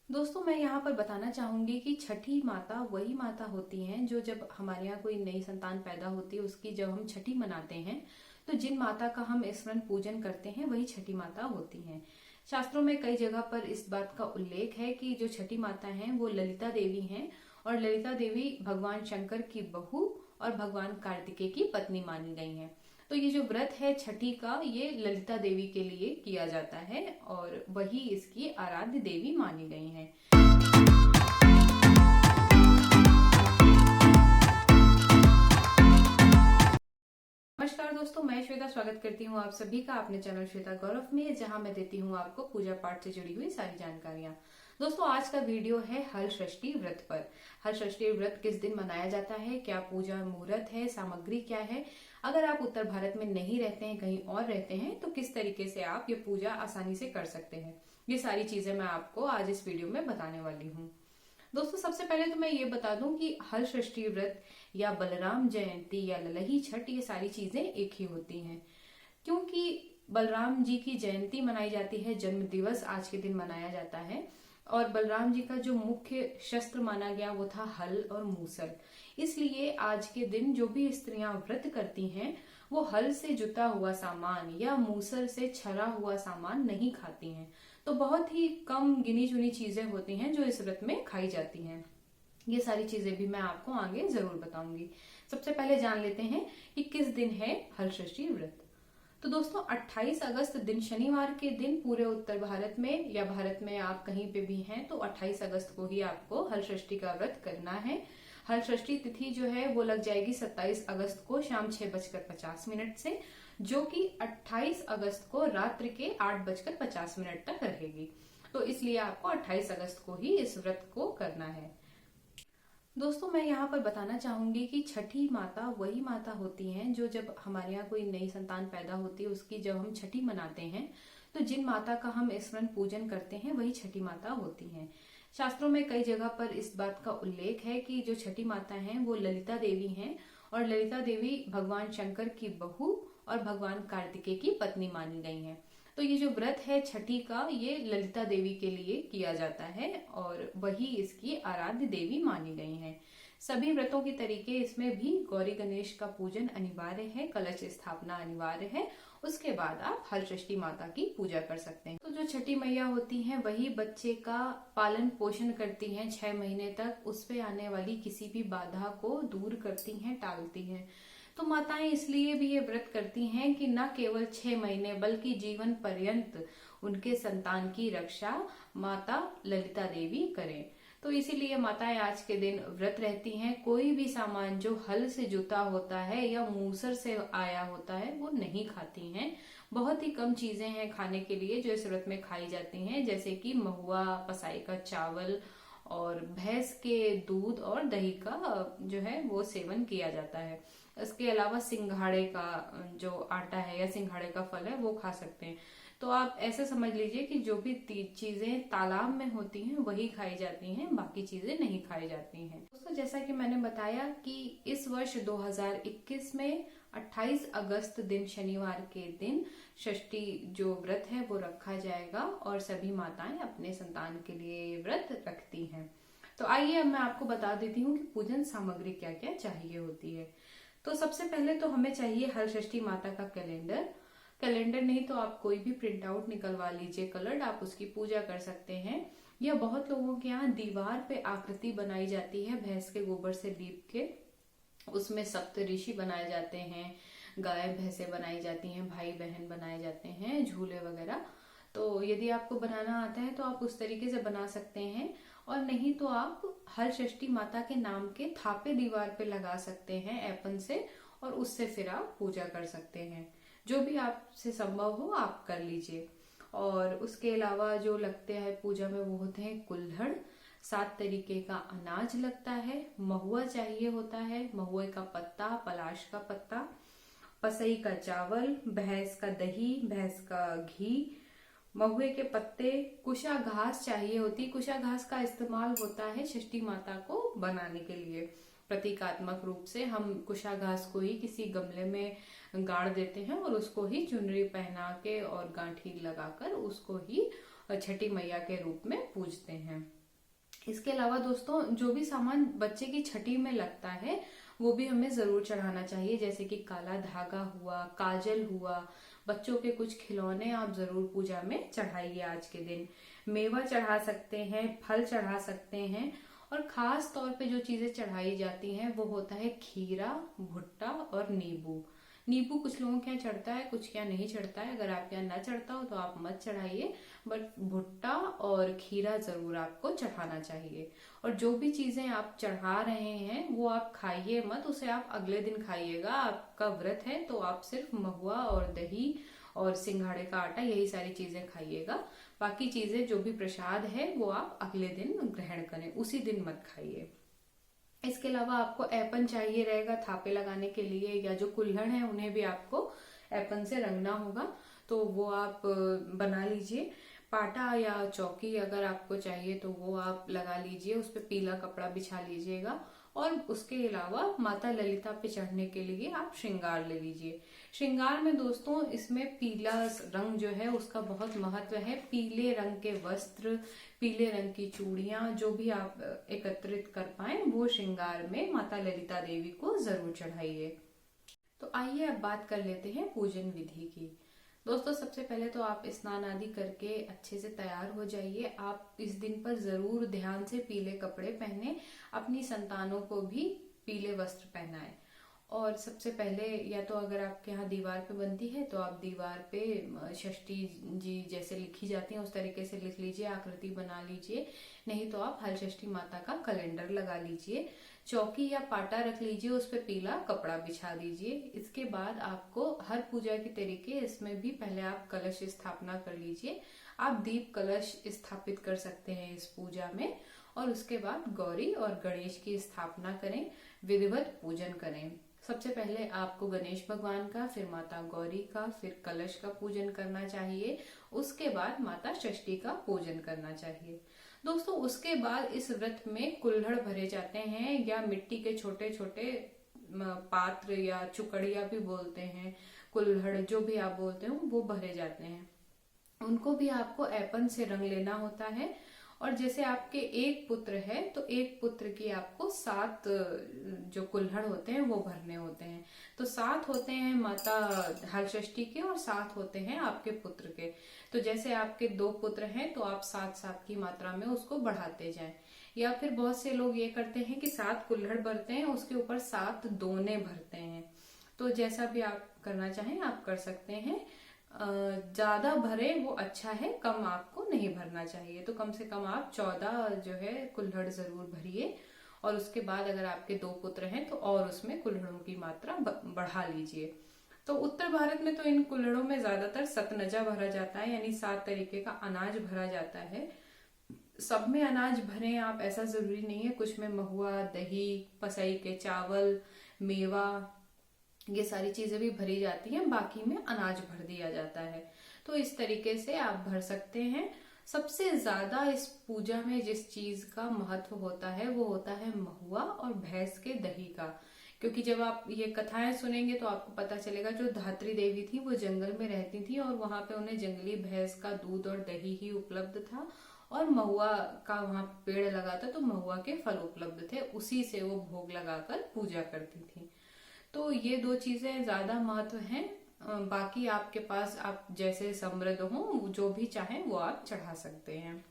दोस्तों मैं यहाँ पर बताना चाहूंगी कि छठी माता वही माता होती हैं जो जब हमारे यहाँ कोई नई संतान पैदा होती है उसकी जब हम छठी मनाते हैं तो जिन माता का हम स्मरण पूजन करते हैं वही छठी माता होती हैं। शास्त्रों में कई जगह पर इस बात का उल्लेख है कि जो छठी माता हैं वो ललिता देवी हैं और ललिता देवी भगवान शंकर की बहू और भगवान कार्तिकेय की पत्नी मानी गई हैं। तो ये जो व्रत है छठी का ये ललिता देवी के लिए किया जाता है और वही इसकी आराध्य देवी मानी गई हैं। नमस्कार दोस्तों, मैं श्वेता स्वागत करती हूँ आप सभी का अपने चैनल श्वेता गौरव में, जहां मैं देती हूँ आपको पूजा पाठ से जुड़ी हुई सारी जानकारियां। दोस्तों आज का वीडियो है हल षष्ठी व्रत पर। हल षष्ठी व्रत किस दिन मनाया जाता है, क्या पूजा मुहूर्त है, सामग्री क्या है, अगर आप उत्तर भारत में नहीं रहते हैं कहीं और रहते हैं तो किस तरीके से आप ये पूजा आसानी से कर सकते हैं, ये सारी चीजें मैं आपको आज इस वीडियो में बताने वाली हूँ। दोस्तों सबसे पहले तो मैं ये बता दूं कि हल षष्ठी व्रत या बलराम जयंती या ललही छठ ये सारी चीजें एक ही होती हैं, क्योंकि बलराम जी की जयंती मनाई जाती है, जन्म दिवस आज के दिन मनाया जाता है। और बलराम जी का जो मुख्य शस्त्र माना गया वो था हल और मूसल। इसलिए आज के दिन जो भी स्त्रियां व्रत करती हैं वो हल से जुता हुआ सामान या मूसल से छरा हुआ सामान नहीं खाती हैं। तो बहुत ही कम गिनी चुनी चीजें होती हैं जो इस व्रत में खाई जाती हैं। ये सारी चीजें भी मैं आपको आगे जरूर बताऊंगी। सबसे पहले जान लेते हैं कि किस दिन है हल षष्ठी व्रत। तो दोस्तों 28 अगस्त दिन शनिवार के दिन पूरे उत्तर भारत में या भारत में आप कहीं पे भी हैं तो 28 अगस्त को ही आपको हल षष्ठी का व्रत करना है। हल षष्ठी तिथि जो है वो लग जाएगी 27 अगस्त को शाम 6:50 से, जो कि 28 अगस्त को रात्रि के 8:50 तक रहेगी। तो इसलिए आपको 28 अगस्त को ही इस व्रत को करना है। दोस्तों मैं यहाँ पर बताना चाहूंगी कि छठी माता वही माता होती हैं जो जब हमारे यहाँ कोई नई संतान पैदा होती है उसकी जब हम छठी मनाते हैं तो जिन माता का हम स्मरण पूजन करते हैं वही छठी माता होती हैं। शास्त्रों में कई जगह पर इस बात का उल्लेख है कि जो छठी माता हैं वो ललिता देवी हैं और ललिता देवी भगवान शंकर की बहू और भगवान कार्तिकेय की पत्नी मानी गई हैं। तो ये जो व्रत है छठी का ये ललिता देवी के लिए किया जाता है और वही इसकी आराध्य देवी मानी गई हैं। सभी व्रतों की तरीके इसमें भी गौरी गणेश का पूजन अनिवार्य है, कलश स्थापना अनिवार्य है, उसके बाद आप हल षष्ठी माता की पूजा कर सकते हैं। तो जो छठी मैया होती हैं वही बच्चे का पालन पोषण करती हैं 6 महीने तक, उस पे आने वाली किसी भी बाधा को दूर करती हैं, टालती हैं। तो माताएं इसलिए भी ये व्रत करती हैं कि न केवल 6 महीने बल्कि जीवन पर्यंत उनके संतान की रक्षा माता ललिता देवी करें। तो इसीलिए माताएं आज के दिन व्रत रहती हैं। कोई भी सामान जो हल से जुता होता है या मूसर से आया होता है वो नहीं खाती हैं। बहुत ही कम चीजें हैं खाने के लिए जो इस व्रत में खाई जाती हैं, जैसे कि महुआ, पसाई का चावल और भैंस के दूध और दही का जो है वो सेवन किया जाता है। इसके अलावा सिंघाड़े का जो आटा है या सिंघाड़े का फल है वो खा सकते हैं। तो आप ऐसे समझ लीजिए कि जो भी चीजें तालाब में होती हैं वही खाई जाती हैं, बाकी चीजें नहीं खाई जाती हैं। दोस्तों जैसा कि मैंने बताया कि इस वर्ष 2021 में 28 अगस्त दिन शनिवार के दिन षष्ठी जो व्रत है वो रखा जाएगा और सभी माताएं अपने संतान के लिए व्रत रखती हैं। तो आइए अब मैं आपको बता देती हूँ कि पूजन सामग्री क्या क्या चाहिए होती है। तो सबसे पहले तो हमें चाहिए हल षष्ठी माता का कैलेंडर। कैलेंडर नहीं तो आप कोई भी प्रिंट आउट निकलवा लीजिए, कलर्ड, आप उसकी पूजा कर सकते हैं। या बहुत लोगों के यहाँ दीवार पे आकृति बनाई जाती है भैंस के गोबर से लीप के, उसमें सप्त ऋषि बनाए जाते हैं, गाय भैंसे बनाई जाती हैं, भाई बहन बनाए जाते हैं, झूले वगैरह। तो यदि आपको बनाना आता है तो आप उस तरीके से बना सकते हैं, और नहीं तो आप हल षष्ठी माता के नाम के थापे दीवार पे लगा सकते हैं एपन से, और उससे फिर आप पूजा कर सकते हैं। जो भी आपसे संभव हो आप कर लीजिए। और उसके अलावा जो लगते हैं पूजा में वो होते हैं कुल्हड़, 7 तरीके का अनाज लगता है, महुआ चाहिए होता है, महुए का पत्ता, पलाश का पत्ता, पसई का चावल, भैंस का दही, भैंस का घी, महुए के पत्ते, कुशा घास चाहिए होती। कुशा घास का इस्तेमाल होता है षष्ठी माता को बनाने के लिए। प्रतीकात्मक रूप से हम कुशा घास को ही किसी गमले में गाड़ देते हैं और उसको ही चुनरी पहना के और गांठी लगाकर उसको ही छठी मैया के रूप में पूजते हैं। इसके अलावा दोस्तों जो भी सामान बच्चे की छठी में लगता है वो भी हमें जरूर चढ़ाना चाहिए, जैसे कि काला धागा हुआ, काजल हुआ, बच्चों के कुछ खिलौने आप जरूर पूजा में चढ़ाइए। आज के दिन मेवा चढ़ा सकते हैं, फल चढ़ा सकते हैं, और खास तौर पे जो चीजें चढ़ाई जाती हैं वो होता है खीरा, भुट्टा और नींबू। नींबू कुछ लोगों के यहाँ चढ़ता है, कुछ के यहाँ नहीं चढ़ता है। अगर आपके यहाँ ना चढ़ता हो तो आप मत चढ़ाइए, बट भुट्टा और खीरा जरूर आपको चढ़ाना चाहिए। और जो भी चीजें आप चढ़ा रहे हैं वो आप खाइए मत, उसे आप अगले दिन खाइएगा। आपका व्रत है तो आप सिर्फ महुआ और दही और सिंघाड़े का आटा यही सारी चीजें खाइएगा। बाकी चीजें जो भी प्रसाद है वो आप अगले दिन ग्रहण करें, उसी दिन मत खाइए। इसके अलावा आपको ऐपन चाहिए रहेगा थापे लगाने के लिए, या जो कुल्हड़ है उन्हें भी आपको ऐपन से रंगना होगा, तो वो आप बना लीजिए। पाटा या चौकी अगर आपको चाहिए तो वो आप लगा लीजिए, उस पर पीला कपड़ा बिछा लीजिएगा। और उसके अलावा माता ललिता पे चढ़ने के लिए आप श्रृंगार ले लीजिए। श्रृंगार में दोस्तों इसमें पीला रंग जो है उसका बहुत महत्व है। पीले रंग के वस्त्र, पीले रंग की चूड़ियां, जो भी आप एकत्रित कर पाए वो श्रृंगार में माता ललिता देवी को जरूर चढ़ाइए। तो आइए अब बात कर लेते हैं पूजन विधि की। दोस्तों सबसे पहले तो आप स्नान आदि करके अच्छे से तैयार हो जाइए। आप इस दिन पर जरूर ध्यान से पीले कपड़े पहने, अपनी संतानों को भी पीले वस्त्र पहनाएं। और सबसे पहले या तो अगर आपके यहाँ दीवार पे बनती है तो आप दीवार पे षष्ठी जी जैसे लिखी जाती है उस तरीके से लिख लीजिए, आकृति बना लीजिए। नहीं तो आप हल षष्ठी माता का कैलेंडर लगा लीजिए। चौकी या पाटा रख लीजिए, उस पे पीला कपड़ा बिछा दीजिए। इसके बाद आपको हर पूजा के तरीके इसमें भी पहले आप कलश स्थापना कर लीजिए। आप दीप कलश स्थापित कर सकते हैं इस पूजा में। और उसके बाद गौरी और गणेश की स्थापना करें, विधिवत पूजन करें। सबसे पहले आपको गणेश भगवान का, फिर माता गौरी का, फिर कलश का पूजन करना चाहिए। उसके बाद माता षष्ठी का पूजन करना चाहिए। दोस्तों उसके बाद इस व्रत में कुल्हड़ भरे जाते हैं, या मिट्टी के छोटे छोटे पात्र या चुकड़िया भी बोलते हैं, कुल्हड़ जो भी आप बोलते हो वो भरे जाते हैं। उनको भी आपको ऐपन से रंग लेना होता है। और जैसे आपके एक पुत्र है तो एक पुत्र की आपको 7 जो कुल्हड़ होते हैं वो भरने होते हैं। तो 7 होते हैं माता हल षष्ठी के और 7 होते हैं आपके पुत्र के। तो जैसे आपके 2 पुत्र हैं तो आप 7-7 की मात्रा में उसको बढ़ाते जाएं। या फिर बहुत से लोग ये करते हैं कि 7 कुल्हड़ भरते हैं, उसके ऊपर 7 दोने भरते हैं। तो जैसा भी आप करना चाहें आप कर सकते हैं। ज्यादा भरे वो अच्छा है, कम आपको नहीं भरना चाहिए। तो कम से कम आप 14 जो है कुल्हड़ जरूर भरिए। और उसके बाद अगर आपके 2 पुत्र हैं तो और उसमें कुल्हड़ों की मात्रा बढ़ा लीजिए। तो उत्तर भारत में तो इन कुल्हड़ों में ज्यादातर सतनजा भरा जाता है, यानी 7 तरीके का अनाज भरा जाता है। सब में अनाज भरें आप ऐसा जरूरी नहीं है, कुछ में महुआ, दही, पसई के चावल, मेवा, ये सारी चीजें भी भरी जाती हैं, बाकी में अनाज भर दिया जाता है। तो इस तरीके से आप भर सकते हैं। सबसे ज्यादा इस पूजा में जिस चीज का महत्व होता है वो होता है महुआ और भैंस के दही का। क्योंकि जब आप ये कथाएं सुनेंगे तो आपको पता चलेगा जो धात्री देवी थी वो जंगल में रहती थी और वहां पे उन्हें जंगली भैंस का दूध और दही ही उपलब्ध था, और महुआ का वहां पेड़ लगा था तो महुआ के फल उपलब्ध थे, उसी से वो भोग लगाकर पूजा करती थी। तो ये 2 चीजें ज्यादा महत्व हैं। बाकी आपके पास आप जैसे समृद्ध हो जो भी चाहें वो आप चढ़ा सकते हैं,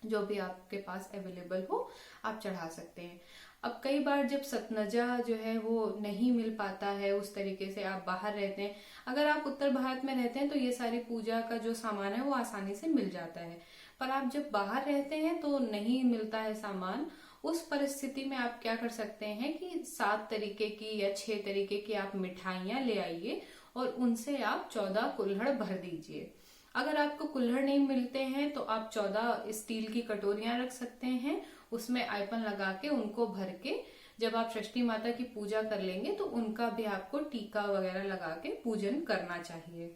जो भी आपके पास अवेलेबल हो आप चढ़ा सकते हैं। अब कई बार जब सतनजा जो है वो नहीं मिल पाता है, उस तरीके से आप बाहर रहते हैं, अगर आप उत्तर भारत में रहते हैं तो ये सारी पूजा का जो सामान है वो आसानी से मिल जाता है। पर आप जब बाहर रहते हैं तो नहीं मिलता है सामान, उस परिस्थिति में आप क्या कर सकते हैं कि 7 तरीके की या 6 तरीके की आप मिठाइयां ले आइए और उनसे आप 14 कुल्हड़ भर दीजिए। अगर आपको कुल्हड़ नहीं मिलते हैं तो आप 14 स्टील की कटोरियां रख सकते हैं, उसमें आइपन लगा के उनको भर के जब आप षष्ठी माता की पूजा कर लेंगे तो उनका भी आपको टीका वगैरह लगा के पूजन करना चाहिए।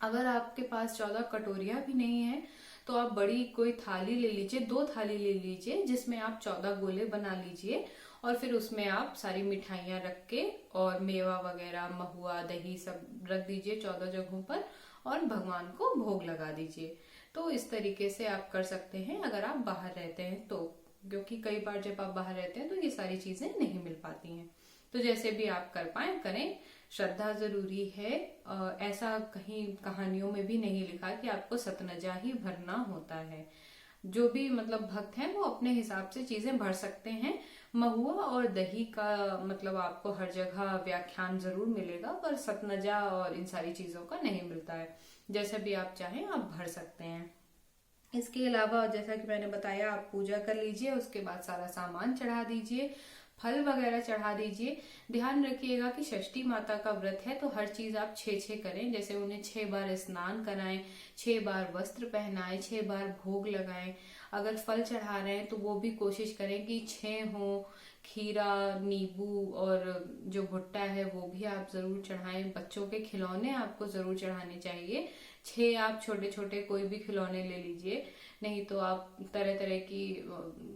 अगर आपके पास 14 कटोरियां भी नहीं है तो आप बड़ी कोई थाली ले लीजिए, 2 थाली ले लीजिए जिसमें आप 14 गोले बना लीजिए और फिर उसमें आप सारी मिठाइयां रख के और मेवा वगैरह, महुआ, दही सब रख दीजिए 14 जगहों पर और भगवान को भोग लगा दीजिए। तो इस तरीके से आप कर सकते हैं अगर आप बाहर रहते हैं तो, क्योंकि कई बार जब आप बाहर रहते हैं तो ये सारी चीजें नहीं मिल पाती हैं। तो जैसे भी आप कर पाए करें। श्रद्धा जरूरी है। ऐसा कहीं कहानियों में भी नहीं लिखा कि आपको सतनजा ही भरना होता है। जो भी मतलब भक्त हैं वो अपने हिसाब से चीजें भर सकते हैं। महुआ और दही का मतलब आपको हर जगह व्याख्यान जरूर मिलेगा, पर सतनजा और इन सारी चीजों का नहीं मिलता है। जैसे भी आप चाहें आप भर सकते हैं। इसके अलावा जैसा कि मैंने बताया, आप पूजा कर लीजिए, उसके बाद सारा सामान चढ़ा दीजिए, फल वगैरह चढ़ा दीजिए। ध्यान रखिएगा कि षष्ठी माता का व्रत है तो हर चीज आप 6 करें। जैसे उन्हें 6 बार स्नान कराएं, 6 बार वस्त्र पहनाएं, 6 बार भोग लगाएं। अगर फल चढ़ा रहे हैं तो वो भी कोशिश करें कि 6 हो। खीरा, नींबू और जो भुट्टा है वो भी आप जरूर चढ़ाएं। बच्चों के खिलौने आपको जरूर चढ़ाने चाहिए। 6 आप छोटे छोटे कोई भी खिलौने ले लीजिए, नहीं तो आप तरह तरह की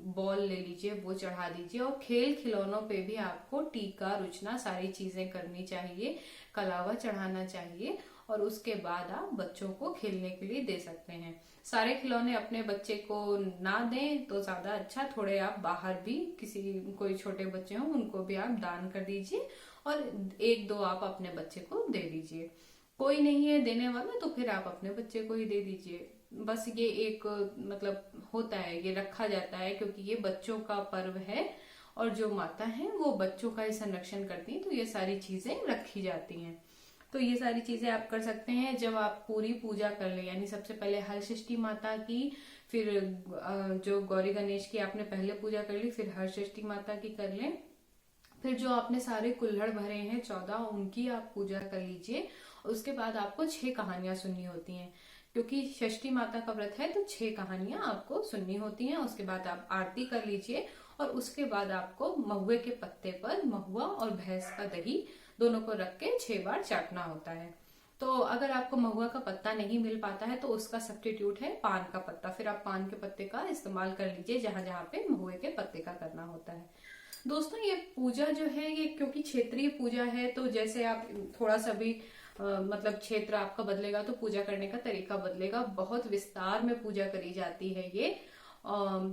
बॉल ले लीजिए, वो चढ़ा दीजिए। और खेल खिलौनों पे भी आपको टीका, रुचना सारी चीजें करनी चाहिए, कलावा चढ़ाना चाहिए। और उसके बाद आप बच्चों को खेलने के लिए दे सकते हैं। सारे खिलौने अपने बच्चे को ना दें तो ज्यादा अच्छा, थोड़े आप बाहर भी किसी कोई छोटे बच्चे हों उनको भी आप दान कर दीजिए, और 1-2 आप अपने बच्चे को दे दीजिए। कोई नहीं है देने वाला तो फिर आप अपने बच्चे को ही दे दीजिए। बस ये एक मतलब होता है, ये रखा जाता है क्योंकि ये बच्चों का पर्व है और जो माता है वो बच्चों का ही संरक्षण करती है, तो ये सारी चीजें रखी जाती हैं। तो ये सारी चीजें आप कर सकते हैं जब आप पूरी पूजा कर ले, यानी सबसे पहले हलषष्ठी माता की, फिर जो गौरी गणेश की आपने पहले पूजा कर ली, फिर हरषष्ठी माता की कर लें। फिर जो आपने सारे कुल्हड़ भरे हैं 14, उनकी आप पूजा कर लीजिए। उसके बाद आपको 6 कहानियां सुननी होती हैं, क्योंकि षष्ठी माता का व्रत है तो 6 कहानियां आपको सुननी होती हैं। उसके बाद आप आरती कर लीजिए, और उसके बाद आपको महुए के पत्ते पर महुआ और भैंस का दही दोनों को रख के 6 बार चाटना होता है। तो अगर आपको महुआ का पत्ता नहीं मिल पाता है तो उसका सब्स्टिट्यूट है पान का पत्ता, फिर आप पान के पत्ते का इस्तेमाल कर लीजिए जहां जहां पे महुए के पत्ते का करना होता है। दोस्तों ये पूजा जो है ये क्योंकि क्षेत्रीय पूजा है, तो जैसे आप थोड़ा सा भी मतलब क्षेत्र आपका बदलेगा तो पूजा करने का तरीका बदलेगा। बहुत विस्तार में पूजा करी जाती है ये।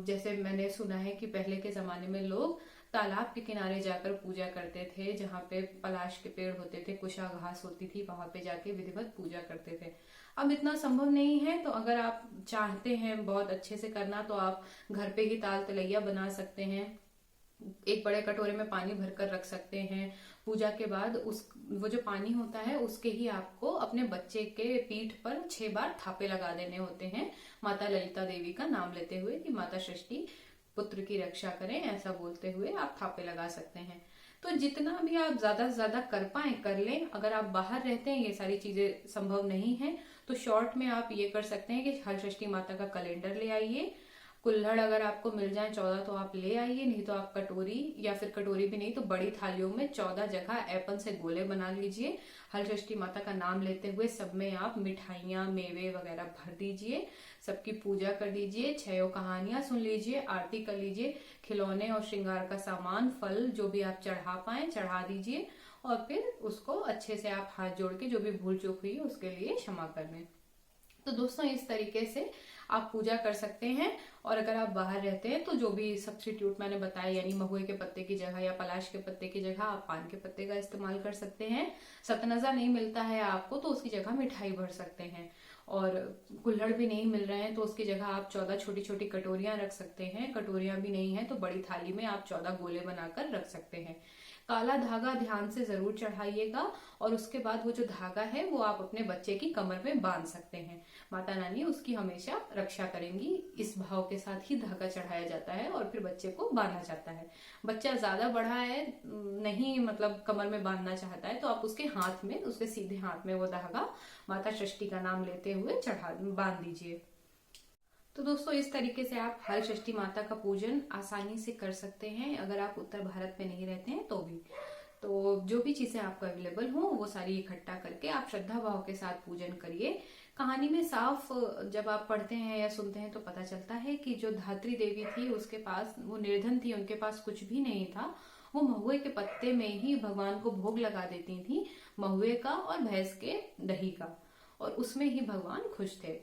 जैसे मैंने सुना है कि पहले के जमाने में लोग तालाब के किनारे जाकर पूजा करते थे, जहाँ पे पलाश के पेड़ होते थे, कुशा घास होती थी, वहां पे जाके विधिवत पूजा करते थे। अब इतना संभव नहीं है, तो अगर आप चाहते हैं बहुत अच्छे से करना तो आप घर पे ही ताल तलैया बना सकते हैं। एक बड़े कटोरे में पानी भरकर रख सकते हैं। पूजा के बाद वो जो पानी होता है उसके ही आपको अपने बच्चे के पीठ पर 6 बार थापे लगा देने होते हैं, माता ललिता देवी का नाम लेते हुए कि माता षष्ठी पुत्र की रक्षा करें, ऐसा बोलते हुए आप थापे लगा सकते हैं। तो जितना भी आप ज्यादा से ज्यादा कर पाए कर लें। अगर आप बाहर रहते हैं, ये सारी चीजें संभव नहीं है, तो शॉर्ट में आप ये कर सकते हैं कि हलषष्ठी माता का कैलेंडर ले आइए। कुल्हड़ अगर आपको मिल जाए 14 तो आप ले आइए, नहीं तो आप कटोरी, या फिर कटोरी भी नहीं तो बड़ी थालियों में 14 जगह एपन से गोले बना लीजिए। हलषष्ठी माता का नाम लेते हुए सब में आप मिठाइयाँ, मेवे वगैरह भर दीजिए, सबकी पूजा कर दीजिए, 6 कहानियां सुन लीजिए, आरती कर लीजिए। खिलौने और श्रृंगार का सामान, फल जो भी आप चढ़ा पाए चढ़ा दीजिए, और फिर उसको अच्छे से आप हाथ जोड़ के जो भी भूल चूक हुई उसके लिए क्षमा कर लें। तो दोस्तों इस तरीके से आप पूजा कर सकते हैं। और अगर आप बाहर रहते हैं तो जो भी सब्स्टिट्यूट मैंने बताया, यानी महुए के पत्ते की जगह या पलाश के पत्ते की जगह आप पान के पत्ते का इस्तेमाल कर सकते हैं। सतनजा नहीं मिलता है आपको तो उसकी जगह मिठाई भर सकते हैं। और कुल्हड़ भी नहीं मिल रहे हैं तो उसकी जगह आप 14 छोटी छोटी कटोरियां रख सकते हैं। कटोरियां भी नहीं है तो बड़ी थाली में आप 14 गोले बनाकर रख सकते हैं। काला धागा ध्यान से जरूर चढ़ाइएगा, और उसके बाद वो जो धागा है वो आप अपने बच्चे की कमर में बांध सकते हैं। माता रानी उसकी हमेशा रक्षा करेंगी, इस भाव के साथ ही धागा चढ़ाया जाता है और फिर बच्चे को बांधा जाता है। बच्चा ज्यादा बड़ा है, नहीं मतलब कमर में बांधना चाहता है, तो आप उसके हाथ में, उसके सीधे हाथ में वो धागा माता षष्ठी का नाम लेते हुए बांध दीजिए। तो दोस्तों इस तरीके से आप हल षष्ठी माता का पूजन आसानी से कर सकते हैं, अगर आप उत्तर भारत में नहीं रहते हैं तो भी। तो जो भी चीजें आपको अवेलेबल हो वो सारी इकट्ठा करके आप श्रद्धा भाव के साथ पूजन करिए। कहानी में साफ जब आप पढ़ते हैं या सुनते हैं तो पता चलता है कि जो धात्री देवी थी उसके पास, वो निर्धन थी, उनके पास कुछ भी नहीं था, वो महुए के पत्ते में ही भगवान को भोग लगा देती थी, महुए का और भैंस के दही का, और उसमें ही भगवान खुश थे।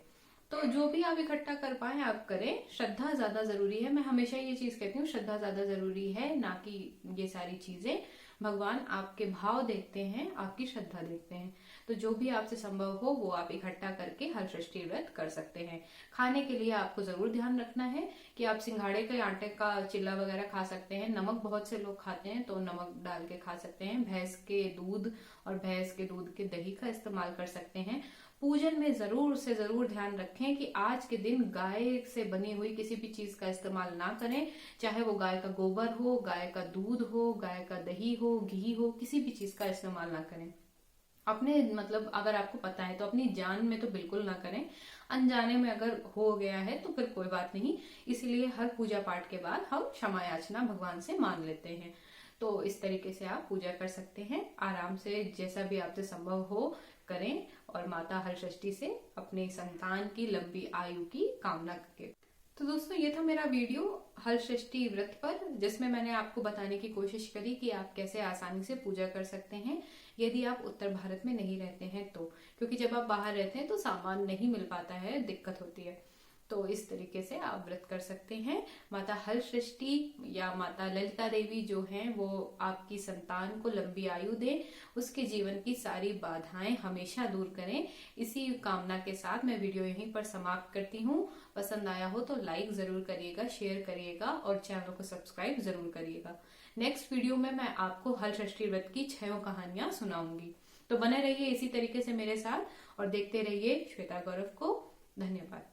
तो जो भी आप इकट्ठा कर पाए आप करें। श्रद्धा ज्यादा जरूरी है, मैं हमेशा ये चीज कहती हूँ, श्रद्धा ज्यादा जरूरी है, ना कि ये सारी चीजें। भगवान आपके भाव देखते हैं, आपकी श्रद्धा देखते हैं। तो जो भी आपसे संभव हो वो आप इकट्ठा करके हल षष्ठी व्रत कर सकते हैं। खाने के लिए आपको जरूर ध्यान रखना है कि आप सिंघाड़े के आटे का चिल्ला वगैरह खा सकते हैं। नमक बहुत से लोग खाते हैं तो नमक डाल के खा सकते हैं। भैंस के दूध और भैंस के दूध के दही का इस्तेमाल कर सकते हैं। पूजन में जरूर से जरूर ध्यान रखें कि आज के दिन गाय से बनी हुई किसी भी चीज का इस्तेमाल ना करें, चाहे वो गाय का गोबर हो, गाय का दूध हो, गाय का दही हो, घी हो, किसी भी चीज का इस्तेमाल ना करें। अपने मतलब अगर आपको पता है तो अपनी जान में तो बिल्कुल ना करें। अनजाने में अगर हो गया है तो फिर कोई बात नहीं। इसलिए हर पूजा पाठ के बाद हम क्षमा याचना भगवान से मान लेते हैं। तो इस तरीके से आप पूजा कर सकते हैं आराम से, जैसा भी आपसे संभव हो करें, और माता हल षष्ठी से अपने संतान की लंबी आयु की कामना करके। तो दोस्तों ये था मेरा वीडियो हल षष्ठी व्रत पर, जिसमें मैंने आपको बताने की कोशिश करी कि आप कैसे आसानी से पूजा कर सकते हैं यदि आप उत्तर भारत में नहीं रहते हैं तो, क्योंकि जब आप बाहर रहते हैं तो सामान नहीं मिल पाता है, दिक्कत होती है। तो इस तरीके से आप व्रत कर सकते हैं। माता हल षष्ठी या माता ललिता देवी जो हैं वो आपकी संतान को लंबी आयु दें, उसके जीवन की सारी बाधाएं हमेशा दूर करें। इसी कामना के साथ मैं वीडियो यहीं पर समाप्त करती हूँ। पसंद आया हो तो लाइक जरूर करिएगा, शेयर करिएगा और चैनल को सब्सक्राइब जरूर करिएगा। नेक्स्ट वीडियो में मैं आपको हल षष्ठी व्रत की 6 कहानियां सुनाऊंगी। तो बने रहिए इसी तरीके से मेरे साथ और देखते रहिए श्वेता गौरव को। धन्यवाद।